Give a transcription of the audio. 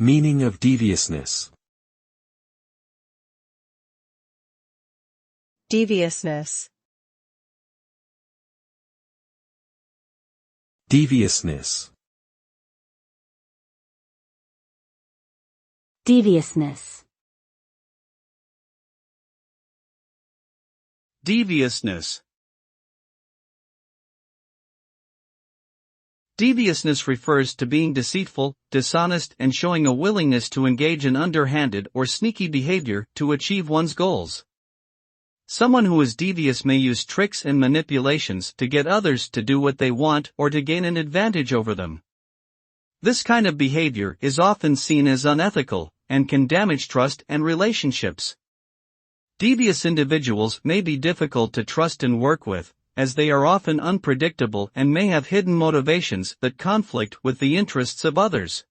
Meaning of deviousness. Deviousness. Deviousness. Deviousness. Deviousness. Deviousness refers to being deceitful, dishonest, and showing a willingness to engage in underhanded or sneaky behavior to achieve one's goals. Someone who is devious may use tricks and manipulations to get others to do what they want or to gain an advantage over them. This kind of behavior is often seen as unethical and can damage trust and relationships. Devious individuals may be difficult to trust and work with, as they are often unpredictable and may have hidden motivations that conflict with the interests of others.